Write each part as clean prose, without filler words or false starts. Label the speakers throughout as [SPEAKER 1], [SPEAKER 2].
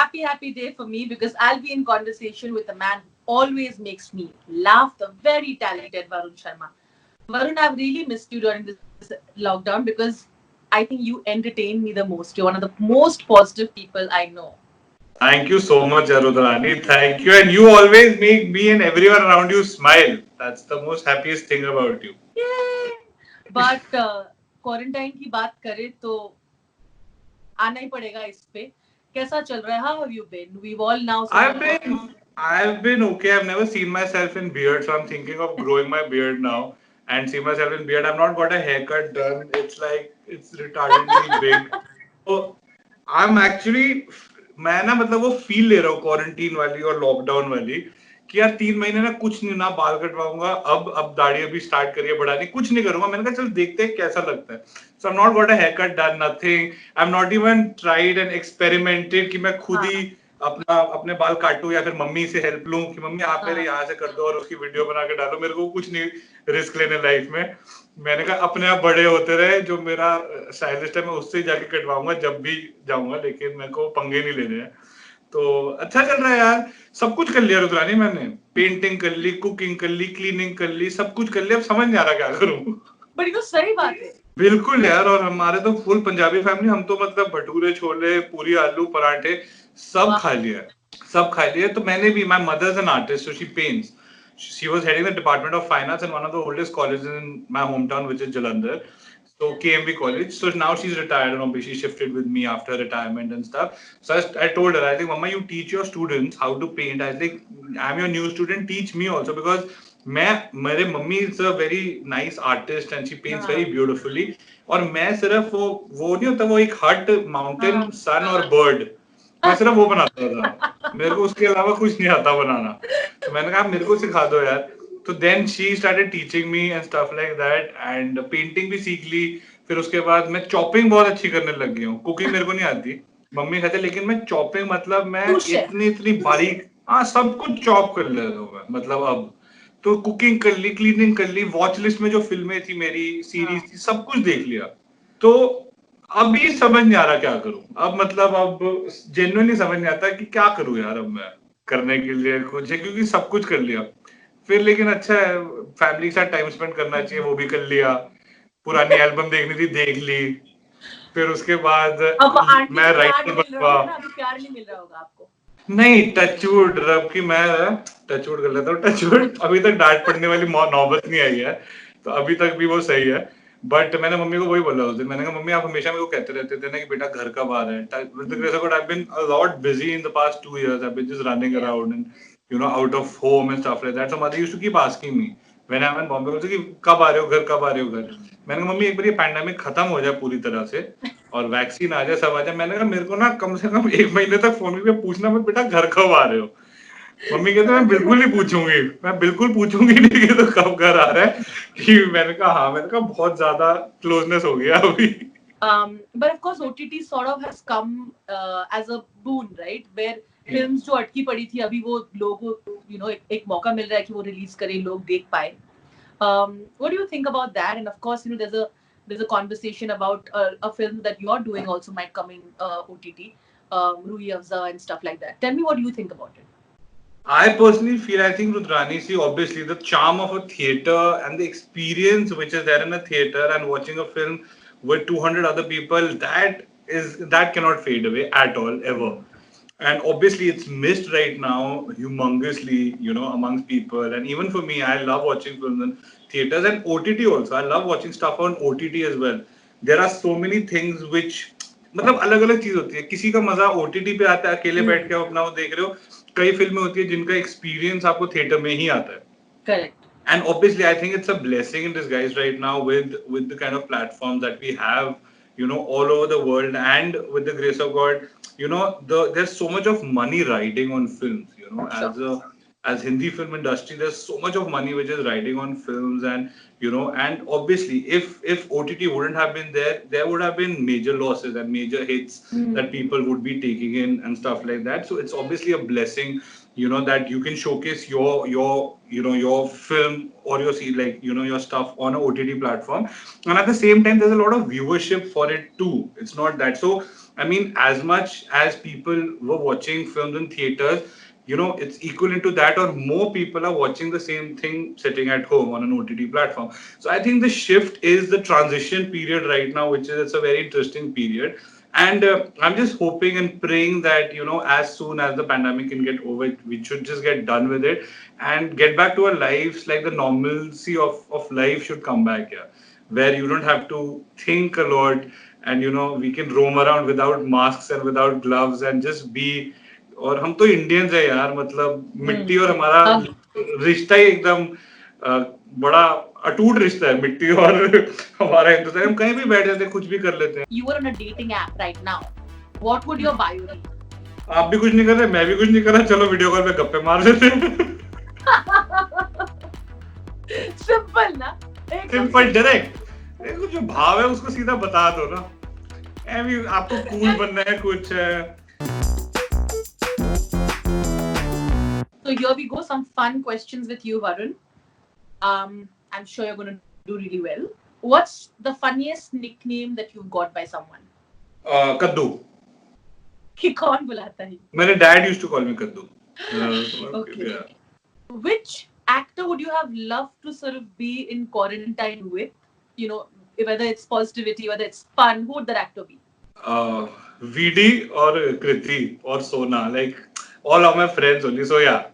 [SPEAKER 1] happy day for me because I'll be in conversation with a man who always makes me laugh, the very talented Varun Sharma. Varun, I've really missed you during this lockdown because I think you entertain me the most. You're one of the most positive people I know.
[SPEAKER 2] Thank you so much, Rudrani. Thank you. And you always make me and everyone around you smile. That's the most happiest thing about you.
[SPEAKER 1] Yay! But quarantine की बात करें तो आना ही पड़ेगा इस पे. कैसा चल रहा है? How have you been? We've all now sort
[SPEAKER 2] I've
[SPEAKER 1] of
[SPEAKER 2] been I've been okay. I've never seen myself in beard, so I'm thinking of growing my beard now and see myself in beard. I've not got a haircut done. It's like it's retardedly big. So I'm actually मैं ना मतलब वो feel ले रहा हूँ quarantine वाली और lockdown वाली कि यार 3 महीने ना कुछ नहीं, ना बाल कटवाऊंगा, अब दाढ़ी अभी स्टार्ट करिए बढ़ानी, कुछ नहीं करूंगा. मैंने कहा चल देखते हैं कैसा लगता है. So I am not got a hair cut done, nothing. I am not even tried and experimented कि मैं खुद ही अपने बाल काटूं या फिर मम्मी से हेल्प लूं कि मम्मी आप मेरे यहाँ से कर दो और उसकी वीडियो बना के डालो. मेरे को कुछ नहीं रिस्क लेने लाइफ में. मैंने कहा अपने आप बड़े होते रहे, जो मेरा स्टाइलिस्ट है मैं उससे ही जाके कटवाऊंगा जब भी जाऊंगा, लेकिन मेरे को पंगे नहीं लेने हैं. तो अच्छा चल रहा है यार. सब कुछ कर लिया रुद्रानी मैंने. पेंटिंग कर ली, कुकिंग कर ली, क्लीनिंग कर ली, सब कुछ कर लिया. अब समझ नहीं आ रहा क्या करूं.
[SPEAKER 1] बड़ी तो सही बात है.
[SPEAKER 2] बिल्कुल यार. और हमारे तो फुल पंजाबी फैमिली. हम तो मतलब भटूरे, छोले, पूरी, आलू पराठे सब खा लिया. सब खा लिया. तो मैंने भी, my mother is an artist, so she paints. She was heading the Department of Finance in one of the oldest colleges in my hometown, which is Jalandhar. So KMB College. So now she's retired and obviously shifted with me after retirement and stuff. So I told her, I think, Mama, you teach your students how to paint. I think I'm your new student. Teach me also because मेरे mummy is a very nice artist and she paints very beautifully. और मैं सिर्फ वो नहीं होता, वो एक हट, माउंटेन, सन और बर्ड, मैं सिर्फ वो बनाता था. मेरे को उसके अलावा कुछ नहीं आता बनाना. तो मैंने कहा मेरे को सिखा दो यार. तो then she started teaching me and stuff like that. And painting भी सीख ली. फिर उसके बाद मैं चॉपिंग बहुत अच्छी करने लग गई हूँ. कुकिंग मेरे को नहीं आती, मम्मी कहते, लेकिन मैं चॉपिंग मतलब मैं इतनी बारीक, हाँ सब कुछ चॉप कर लेता हूँ मैं. मतलब अब तो कुकिंग कर ली, क्लीनिंग कर ली, वॉच लिस्ट में जो फिल्में थी मेरी, सीरीज थी, सब कुछ देख लिया. तो अभी समझ नहीं आ रहा क्या करूं. अब मतलब अब जेन्युइनली समझ नहीं आता कि क्या करूं यार अब मैं करने के लिए कुछ है, क्योंकि सब कुछ कर लिया. फिर लेकिन अच्छा है, फैमिली के साथ टाइम स्पेंड करना चाहिए, वो भी कर लिया. पुरानी एल्बम देखनी थी, देख ली. फिर उसके बाद मैं राइटर बनवा.
[SPEAKER 1] प्यार नहीं मिल रहा होगा आपको.
[SPEAKER 2] नहीं, टचवुड रब की मैं टचवुड कर लेता हूँ. टचवुड अभी तक डांट पड़ने वाली नौबत नहीं आई है, तो अभी तक भी वो सही है. बट मैंने मम्मी को वही बोला उस दिन. मैंने कहा मम्मी आप हमेशा मेरे को कहते रहते थे ना कि बेटा घर कब आ रहा है. With the grace of God, I've been a lot busy in the past 2 years. I've been just running around and out of home and stuff like that. So mother used to keep asking me when I'm in Bombay also कि कब आ रहे हो घर, कब आ रहे हो घर. मैंने कहा मम्मी एक बार ये पैंडेमिक खत्म हो जाए पूरी तरह से और वैक्सीन आ जाए, सब आ जाए. मैंने कहा मेरे को ना कम से कम 1 महीने तक फोन पे पूछना मत बेटा घर कब आ रहे हो. मम्मी कहते मैं बिल्कुल नहीं पूछूंगी, मैं बिल्कुल पूछूंगी नहीं कि तो कब घर आ रहा है. कि मैंने कहा हाँ, मैंने कहा बहुत ज्यादा क्लोजनेस हो गया अभी.
[SPEAKER 1] But of course OTT sort of has come as a boon, right? Where films जो अटकी पड़ी थी अभी वो लोगों को एक मौका मिल रहा है कि वो रिलीज करें, लोग देख पाए. What do you think about that? And of course there's a conversation about a film that you're doing also might come in OTT, Ruhi Afza and stuff like that. Tell me what you think about it.
[SPEAKER 2] I personally feel, I think Rudrani, see, obviously the charm of a theater and the experience which is there in a theater and watching a film with 200 other people, that cannot fade away at all ever. And obviously it's missed right now humongously, amongst people. And even for me, I love watching films in theaters and OTT also. I love watching stuff on OTT as well. There are so many things which मतलब अलग अलग चीज होती है. किसी का मजा OTT पे आता है, अकेले बैठ के अपना वो देख रहे हो. कई फिल्में होती है जिनका एक्सपीरियंस आपको थिएटर में ही आता है.
[SPEAKER 1] Correct.
[SPEAKER 2] And obviously I think it's a blessing in disguise right now with the kind of platforms that we have, all over the world. And with the grace of God, there's so much of money riding on films, as Hindi film industry, there's so much of money which is riding on films. And obviously if OTT wouldn't have been there, there would have been major losses and major hits that people would be taking in and stuff like that. So it's obviously a blessing, that you can showcase your film or your stuff on a OTT platform. And at the same time, there's a lot of viewership for it too. It's not that. So I mean, as much as people were watching films in theaters, it's equivalent to that, or more people are watching the same thing sitting at home on an OTT platform. So I think the shift is the transition period right now, which is it's a very interesting period. And I'm just hoping and praying that, as soon as the pandemic can get over, we should just get done with it and get back to our lives. Like the normalcy of life should come back here, where you don't have to think a lot, and we can roam around without masks and without gloves and just be. और हम तो Indians है यार, मतलब मिट्टी और हमारा रिश्ता ही एकदम बड़ा अटूट रिश्ता है, मिट्टी और हमारा हिंदुस्तान, हम कहीं भी बैठ जाते हैं, कुछ भी कर लेते हैं.
[SPEAKER 1] You were on a dating app right now. What would your bio be?
[SPEAKER 2] आप भी कुछ नहीं कर रहे, मैं भी कुछ नहीं कर रहा, चलो वीडियो कॉल पे गप्पे मार लेते हैं.
[SPEAKER 1] सिंपल ना,
[SPEAKER 2] सिंपल डायरेक्ट. देखो जो भाव है उसको सीधा बता दो ना. अभी आपको कूल बनना है कुछ है.
[SPEAKER 1] So here we go, some fun questions with you, Varun. I'm sure you're going to do really well. What's the funniest nickname that you've got by someone?
[SPEAKER 2] कद्दू.
[SPEAKER 1] कि कौन बुलाता है?
[SPEAKER 2] मेरे dad used to call me कद्दू.
[SPEAKER 1] Okay.
[SPEAKER 2] Yeah.
[SPEAKER 1] Which actor would you have loved to sort of be in quarantine with? Whether it's positivity, whether it's fun, who would that actor be?
[SPEAKER 2] VD or Kriti or Sona, like all of my friends only. So yeah,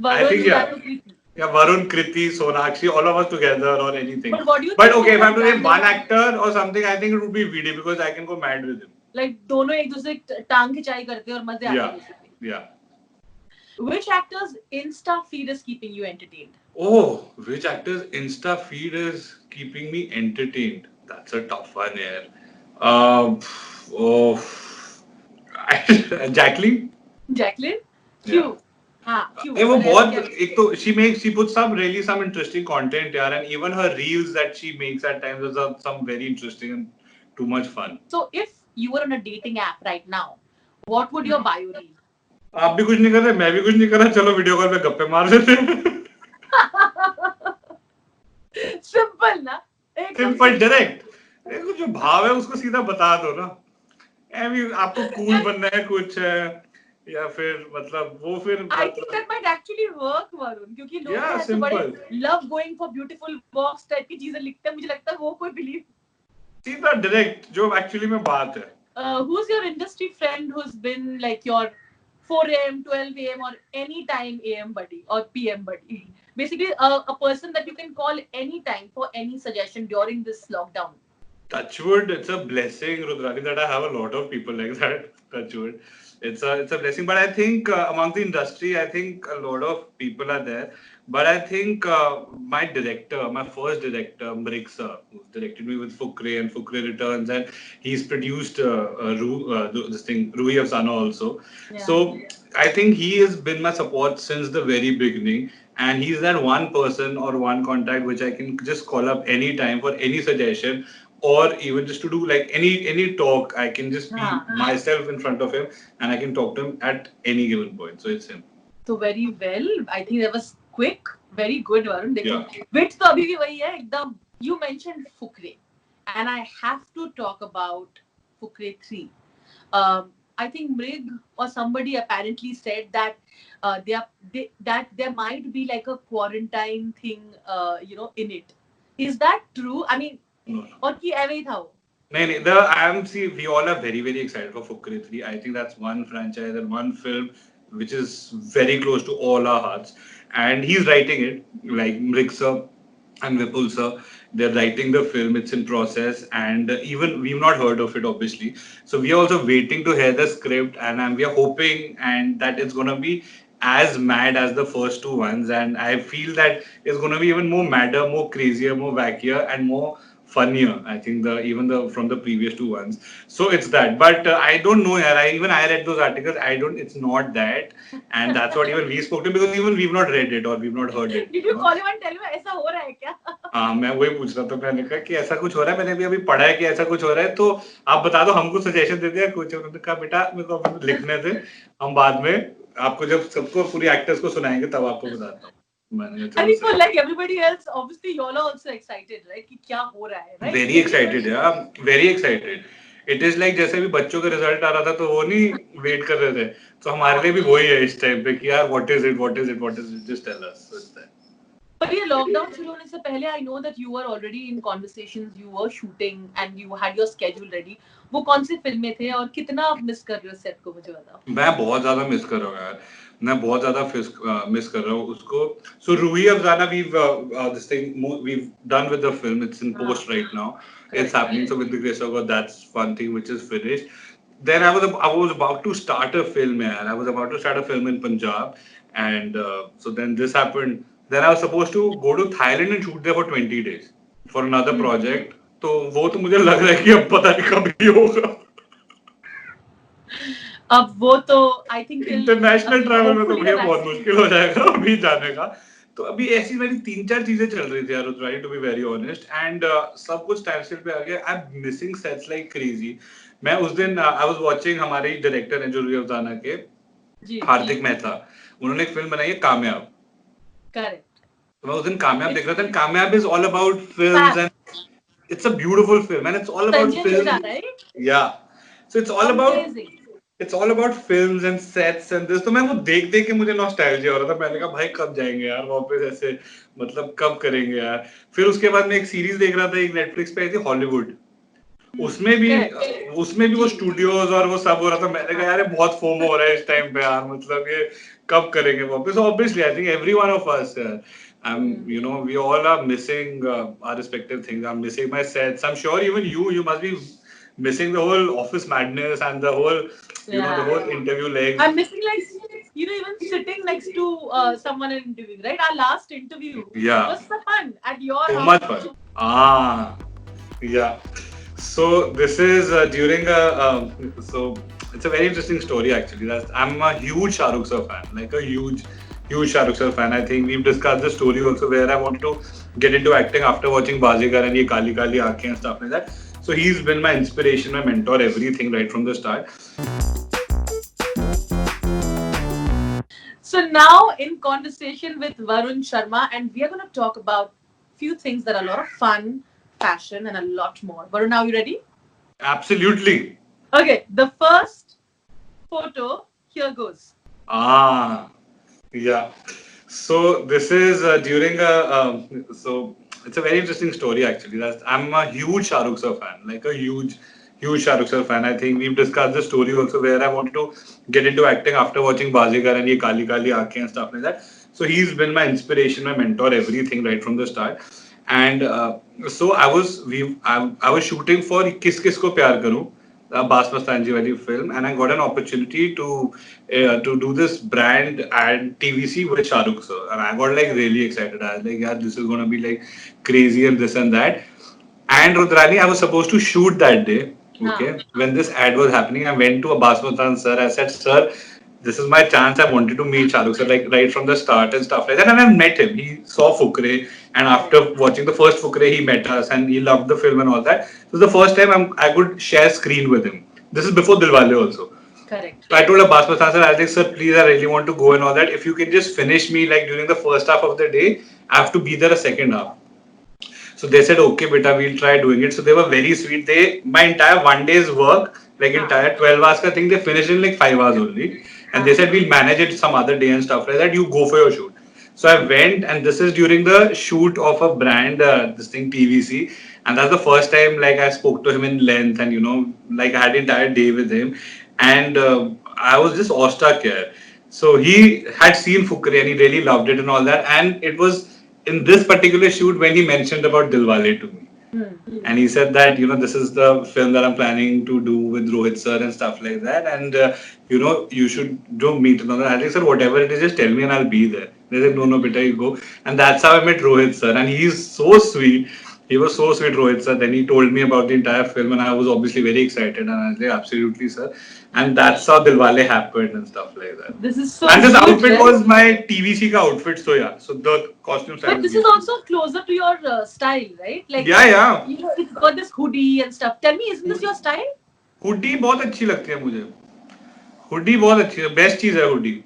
[SPEAKER 1] Varun,
[SPEAKER 2] I think yeah.
[SPEAKER 1] Kriti.
[SPEAKER 2] Yeah, Varun, Kriti, Sona, actually all of us together or anything.
[SPEAKER 1] But what do you
[SPEAKER 2] But
[SPEAKER 1] think
[SPEAKER 2] okay, if I have to
[SPEAKER 1] about
[SPEAKER 2] name one actor or something, I think it would be VD because I can go mad with him.
[SPEAKER 1] Like दोनों एक दूसरे टांग खिंचाई करते हैं और मजे आते हैं basically.
[SPEAKER 2] Yeah.
[SPEAKER 1] Which actor's Insta feed is keeping you entertained?
[SPEAKER 2] Oh, which actor's Insta feed is keeping me entertained? That's a tough one here. Oh, Jacqueline?
[SPEAKER 1] Jacqueline? Cute. हाँ, cute.
[SPEAKER 2] वो बहुत एक तो she puts some interesting content यार, and even her reels that she makes at times are some very interesting and too much fun.
[SPEAKER 1] So if you were on a dating app right now, what would your bio be?
[SPEAKER 2] आप भी कुछ नहीं कर रहे, मैं भी कुछ नहीं कर रहा, चलो वीडियो कॉल पे गप्पे मार लेते हैं.
[SPEAKER 1] सिंपल ना,
[SPEAKER 2] सिंपल डायरेक्ट. देखो जो भाव है उसको सीधा बता दो ना. अभी आपको कूल बनना है कुछ है, या फिर मतलब वो फिर
[SPEAKER 1] I think that might actually work, Varun, क्योंकि लोग ऐसे बड़े love going for beautiful walks type की चीजें लिखते हैं, मुझे लगता है वो कोई believe
[SPEAKER 2] सीधा डायरेक्ट जो एक्चुअली में बात है.
[SPEAKER 1] Who's your industry friend who's been like your 4 a.m., 12 a.m. or any time a.m. buddy or p.m. buddy? Basically, a person that you can call anytime for any suggestion during this lockdown.
[SPEAKER 2] Touchwood, it's a blessing, Rudrani, that I have a lot of people like that. Touchwood, it's a blessing. But I think among the industry, I think a lot of people are there. But I think my first director, Mriksa, who's directed me with Fukre and Fukre Returns, and he's produced this thing, Rui of Sana also. Yeah. So I think he has been my support since the very beginning. And he's that one person or one contact which I can just call up anytime for any suggestion, or even just to do like any talk. I can just be myself in front of him and I can talk to him at any given point. So it's him.
[SPEAKER 1] So very well. I think that was quick. Very good, Varun. देखो, bit तो अभी भी वही है एकदम. You mentioned Fukre, and I have to talk about Fukre 3. I think Mrig or somebody apparently said that that there might be like a quarantine thing, in it. Is that true? I mean, or कि ऐवे ही था वो?
[SPEAKER 2] नहीं, we all are very, very excited for Fukre 3. I think that's one franchise and one film which is very close to all our hearts. And he's writing it, like Mrik sir and Vipul sir. They're writing the film. It's in process, and even we've not heard of it, obviously. So we are also waiting to hear the script, and we are hoping and that it's gonna be as mad as the first two ones. And I feel that it's gonna be even more madder, more crazier, more wackier, and more funnier. I think from the previous two ones. So it's that. But I don't know. I read those articles. It's not that, and that's what even we spoke to, because even we've not read it or we've not heard it.
[SPEAKER 1] Did you call him and tell him ऐसा हो रहा है क्या?
[SPEAKER 2] हाँ, मैं वही पूछ रहा था. मैंने कहा कि ऐसा कुछ हो रहा है. मैंने भी अभी पढ़ा है कि ऐसा कुछ हो रहा है, तो आप बता दो, हमको सजेशन दे दिया कुछ. उन्होंने कहा बेटा मेरे को लिखने थे, हम बाद में आपको जब सबको पूरी एक्टर्स को सुनाएंगे तब आपको बताता हूँ.
[SPEAKER 1] I mean, for like everybody else, obviously you all are also excited, right? कि क्या हो रहा है, right?
[SPEAKER 2] Very excited, yeah. Very excited. It is like जैसे भी बच्चों का रिजल्ट आ रहा था तो वो नहीं वेट कर रहे थे, तो हमारे लिए भी वही है इस टाइम पे कि यार what is it, what is it, what is it, just tell us.
[SPEAKER 1] पर ये लॉकडाउन शुरू होने से पहले I know that you were already in conversations, you were shooting and you had your schedule ready. वो कौन सी फिल्में थे और कितना आप मिस कर रहे हो सेट को, मुझे बताओ.
[SPEAKER 2] मैं बहुत ज्यादा मिस कर रहा हूँ यार, मैं बहुत ज्यादा मिस कर रहा हूँ उसको. So Ruhi Afzana, this thing we've done with the film, it's in post right now, it's happening, so with the grace of God that's one thing which is finished. Then I was about to start a film, man. I was about to start a film in Punjab, and so then this happened. Then I was supposed to go to Thailand and shoot there for 20 days for another project. तो वो तो मुझे लग रहा है कि अब पता नहीं कब ही होगा.
[SPEAKER 1] अब वो तो आई थिंक
[SPEAKER 2] इंटरनेशनल ट्रैवल में तो भैया बहुत मुश्किल हो जाएगा अभी जाने का. तो अभी ऐसी मेरी 3-4 चीजें चल रही थी यार, Rudrani, to be very honest, and सब कुछ टाइम स्केल पे आ गया. I am missing sets like crazy. मैं उस दिन आई वाज वाचिंग, हमारे डायरेक्टर हैं जो रूही अफजाना के, हार्दिक मेहता, उन्होंने एक फिल्म बनाई है कामयाब.
[SPEAKER 1] करेक्ट.
[SPEAKER 2] तो मैं उस दिन कामयाब देख रहा था. कामयाब is all about films and it's a beautiful film and it's all about film, right? Yeah, so it's all about films and sets and this. तो मैं वो देख देख के मुझे नॉस्टैल्जिया हो रहा था. मैंने कहा भाई कब जाएंगे यार वापस ऐसे, मतलब कब करेंगे यार. फिर उसके बाद मैं एक सीरीज देख रहा था, एक नेटफ्लिक्स पे आई थी हॉलीवुड. उसमें भी वो स्टूडियोज और वो सब हो रहा था. मैंने कहा यार बहुत फोमो हो रहा है इस टाइम पे यार, मतलब ये कब करेंगे वापस. Obviously I think every one of us, we all are missing our respective things. I'm missing my sets. I'm sure even you must be missing the whole office madness and the whole, the whole interview legs.
[SPEAKER 1] I'm missing even sitting next to someone and interviewing, right? Our last interview was so fun at your house.
[SPEAKER 2] So much fun. Yeah. So this is during so it's a very interesting story actually. I'm a huge Shah Rukh Sir fan, like a huge Shah Rukh Sir fan. I think we've discussed the story also where I wanted to get into acting after watching Bazigar and Ye Kali Kali Aankhein and stuff like that. So he's been my inspiration, my mentor, everything right from the start.
[SPEAKER 1] So now in conversation with Varun Sharma, and we are going to talk about few things that are a lot of fun, fashion, and a lot more. Varun, are you ready?
[SPEAKER 2] Absolutely.
[SPEAKER 1] Okay, the first photo, here goes.
[SPEAKER 2] Yeah. So this is during so it's a very interesting story actually. I'm a huge Shah Rukh Sir fan, like a huge Shah Rukh Sir fan. I think we've discussed the story also where I wanted to get into acting after watching Bazigar and Ye Kali Kali Aankhein and stuff like that. So he's been my inspiration, my mentor, everything right from the start. And so I was shooting for Kis Kis Ko Pyar Karu, Bas Mastanji wali film, and I got an opportunity to do this brand and TVC with Shah Rukh Sir, and I got like really excited. I was like, yeah, this is gonna be like crazy and this and that. And Rudrani, I was supposed to shoot that day. Okay, when this ad was happening, I went to Abbas Mustan sir. I said, sir, this is my chance. I wanted to meet Shah Rukh sir like right from the start and stuff like that. And I met him. He saw Fukre, and after watching the first Fukre, he met us and he loved the film and all that. So the first time I could share screen with him. This is before Dilwale also.
[SPEAKER 1] Correct.
[SPEAKER 2] So I told Abbas Mustan sir, I was like, sir, please, I really want to go and all that. If you can just finish me like during the first half of the day, I have to be there a second half. So they said, okay, beta, we'll try doing it. So they were very sweet. My entire one day's work, like entire 12 hours, I think they finished in like 5 hours only. And they said, we'll manage it some other day and stuff like that. You go for your shoot. So I went, and this is during the shoot of a brand, this thing TVC. And that's the first time like I spoke to him in length, and like I had an entire day with him. And I was just awestruck here. So he had seen Fukre and he really loved it and all that. And it was in this particular shoot when he mentioned about Dilwale to me. And he said that, this is the film that I'm planning to do with Rohit sir and stuff like that. And, you should do meet another. I said, whatever it is, just tell me and I'll be there. They said, no, beta, you go. And that's how I met Rohit sir. And he's so sweet. He was so sweet, Rohit sir. Then he told me about the entire film and I was obviously very excited. And I was like, absolutely, sir. And that's how Dilwale happened and stuff like that.
[SPEAKER 1] This is so
[SPEAKER 2] And this outfit was my TVC ka outfit, so yeah. So the costume style.
[SPEAKER 1] But this is also closer to your style, right? Like
[SPEAKER 2] yeah.
[SPEAKER 1] It's got this hoodie and stuff. Tell me, isn't this your style?
[SPEAKER 2] Hoodie बहुत अच्छी लगती है मुझे. Hoodie बहुत अच्छी है. Best चीज है hoodie.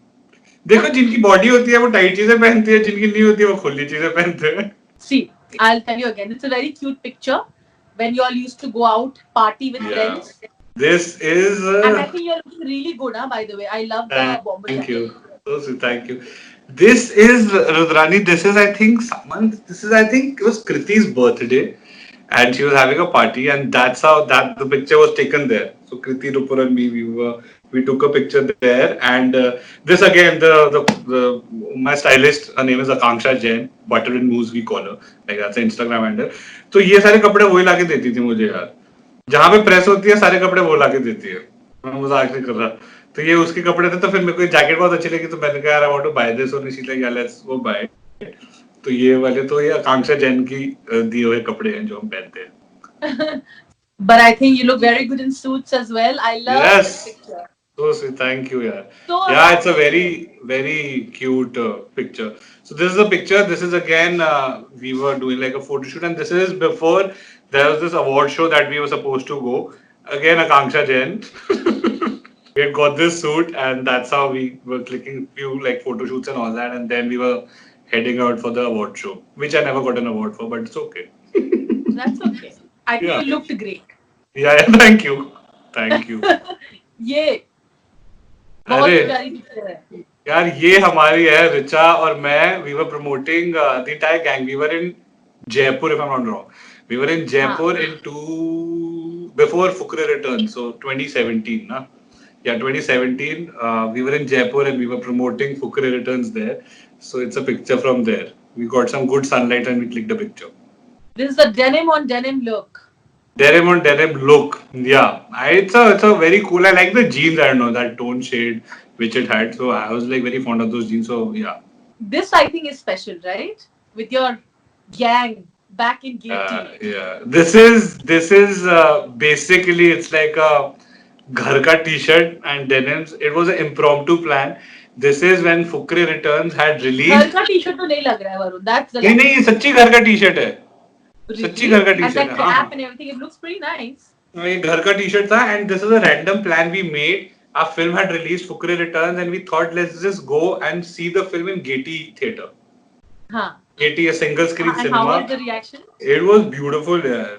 [SPEAKER 2] देखो जिनकी body होती है वो tight चीजें पहनती है, जिनकी नहीं होती है वो खुली चीजें पहनते हैं.
[SPEAKER 1] See, I'll tell you again. It's a very cute picture. when you all used to go out, party with
[SPEAKER 2] Yeah.
[SPEAKER 1] friends.
[SPEAKER 2] This is.
[SPEAKER 1] And I think you're looking really good, huh, by the way. I love the
[SPEAKER 2] Thank
[SPEAKER 1] bomber
[SPEAKER 2] you.
[SPEAKER 1] jacket.
[SPEAKER 2] So sweet, thank you. This is Rudrani. This is I think someone. This is I think it was Kriti's birthday, and she was having a party, and that's how that the picture was taken there. So Kriti, Rupur, and me, we took a picture there, and this again the my stylist, her name is Akanksha Jain, Butter and Moose we call her, like that's an Instagram handle. तो ये सारे कपड़े वही लाके देती थी मुझे यार, जहाँ पे प्रेस होती है सारे कपड़े वो लाके देती है, मैं मजाक नहीं कर रहा. तो ये उसके कपड़े थे, तो फिर मेरे को जैकेट बहुत अच्छी लगी, तो मैंने कहा यार I want to buy this, और इसी लाइक लेट्स गो बाय. तो ये वाले तो ये आकांक्षा जैन की दिए हुए कपड़े हैं जो हम पहनते हैं.
[SPEAKER 1] But I think you look very good in suits as well. I love
[SPEAKER 2] Yes.
[SPEAKER 1] this picture.
[SPEAKER 2] So sweet. Thank you, yeah.
[SPEAKER 1] So
[SPEAKER 2] Yeah, it's a very cute picture. So this is a picture. This is again we were doing like a photo shoot, and this is before there was this award show that we were supposed to go. Again, Akanksha Jain. We had got this suit, and that's how we were clicking few like photo shoots and all that, and then we were heading out for the award show, which I never got an award for, but it's okay.
[SPEAKER 1] That's okay. I think
[SPEAKER 2] Yeah.
[SPEAKER 1] you looked great.
[SPEAKER 2] Yeah, yeah, thank you. Thank you.
[SPEAKER 1] ये बहुत
[SPEAKER 2] अरे
[SPEAKER 1] प्यारी picture है.
[SPEAKER 2] यार ये हमारी है रिचा और मैं, we were promoting the entire gang, we were in Jaipur if I am not wrong, we were in Jaipur in two before Fukrey return, so 2017 ना, yeah 2017, we were in Jaipur and we were promoting Fukre returns there, so it's a picture from there. We got some good sunlight and we clicked a picture.
[SPEAKER 1] This is the denim on denim look.
[SPEAKER 2] Denim on denim look. Yeah, it's a very cool. I like the jeans. I don't know that tone shade which it had. So I was like very fond of those jeans. So yeah.
[SPEAKER 1] This I think is special, right? With your gang back in Gaiety.
[SPEAKER 2] Yeah. This is basically it's like a घर का t-shirt and denims. It was an impromptu plan. This is when Fukre Returns had
[SPEAKER 1] घर
[SPEAKER 2] released.
[SPEAKER 1] का T-shirt तो नहीं लग रहा है Varun. That's the
[SPEAKER 2] नहीं
[SPEAKER 1] lie.
[SPEAKER 2] नहीं, ये सच्ची घर का टी-शर्ट है. सच्ची
[SPEAKER 1] Really?
[SPEAKER 2] घर का
[SPEAKER 1] And
[SPEAKER 2] टी-शर्ट
[SPEAKER 1] that
[SPEAKER 2] है. हाँ
[SPEAKER 1] cap
[SPEAKER 2] हाँ.
[SPEAKER 1] and everything, it looks pretty nice.
[SPEAKER 2] ये घर का टी-शर्ट था, and this is a random plan we made. Our film had released Fukre Returns, and we thought let's just go and see the film in Gaiety Theatre.
[SPEAKER 1] हाँ.
[SPEAKER 2] Gaiety, a single screen
[SPEAKER 1] And
[SPEAKER 2] cinema.
[SPEAKER 1] how was the reaction?
[SPEAKER 2] It was beautiful, yeah.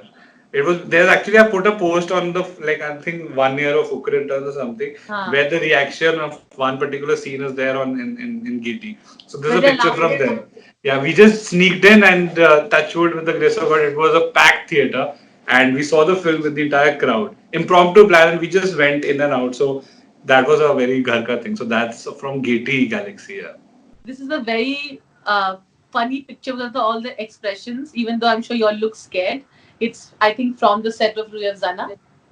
[SPEAKER 2] It was there's actually I put a post on the like I think 1 year of Fukre Returns or something, where the reaction of one particular scene is there on in Gaiety. So there's a picture from there. Yeah, we just sneaked in and touched wood with the grace of God. It was a packed theater, and we saw the film with the entire crowd. Impromptu plan, and we just went in and out. So that was a very ghar ka thing. So that's from Gaiety Galaxy. Yeah.
[SPEAKER 1] This is a very funny picture with all the expressions, even though I'm sure you all look scared. It's, I think, from the set of Rui Afzana.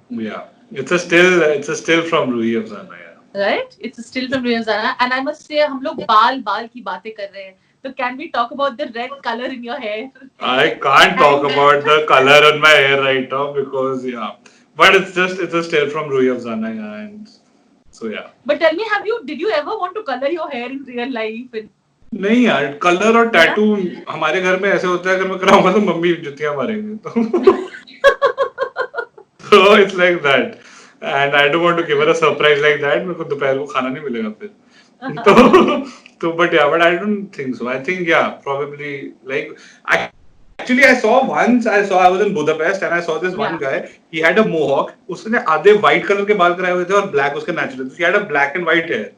[SPEAKER 2] Yeah, it's a still from Rui Afzana. Yeah.
[SPEAKER 1] Right? It's a still from Rui Afzana. And I must say, हम लोग बाल की बातें कर रहे हैं. So can we talk about the red color in your hair?
[SPEAKER 2] I can't talk about the color on my hair right now because yeah, but it's a still from Rui Afzana, yeah, and so yeah.
[SPEAKER 1] But tell me, did you ever want to color your hair in real life?
[SPEAKER 2] नहीं यार, colour और tattoo हमारे घर में ऐसे होता है, अगर मैं कराऊंगा तो मम्मी जुतियां मारेंगे, तो so it's like that, and I don't want to give her a surprise like that. मेरे को दोपहर को खाना नहीं मिलेगा फिर. तो but yeah, but I don't think so. I think yeah, probably like actually I was in Budapest and I saw this one guy. He had a mohawk. उसने आधे white color के बाल कराए हुए थे और black उसके natural. He had a black and white hair,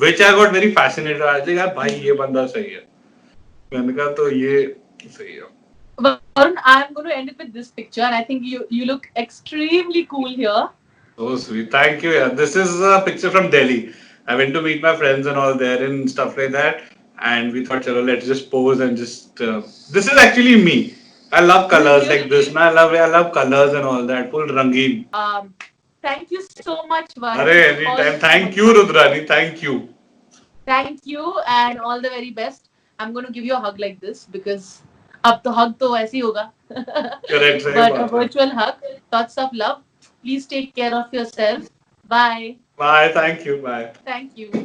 [SPEAKER 2] which I got very fascinated. I was like यार भाई ये बंदा सही है. मैंने कहा तो ये सही है.
[SPEAKER 1] Varun, I'm going to end it with this picture, and I think you look extremely cool here.
[SPEAKER 2] Oh sweet, thank you. Yeah, this is a picture from Delhi. I went to meet my friends and all there and stuff like that, and we thought, chalo, let's just pose and just. This is actually me. I love colors like this. I love colors and all that. Full rangeen.
[SPEAKER 1] Thank you so much, Varun.
[SPEAKER 2] Arey, anytime. Thank you, Rudrani. Thank you.
[SPEAKER 1] Thank you, and all the very best. I'm going to give you a hug like this because अब तो hug तो वैसे ही होगा.
[SPEAKER 2] Correct.
[SPEAKER 1] But a virtual hug. Lots of love. Please take care of yourself. Bye.
[SPEAKER 2] Bye. Thank you. Bye.
[SPEAKER 1] Thank you.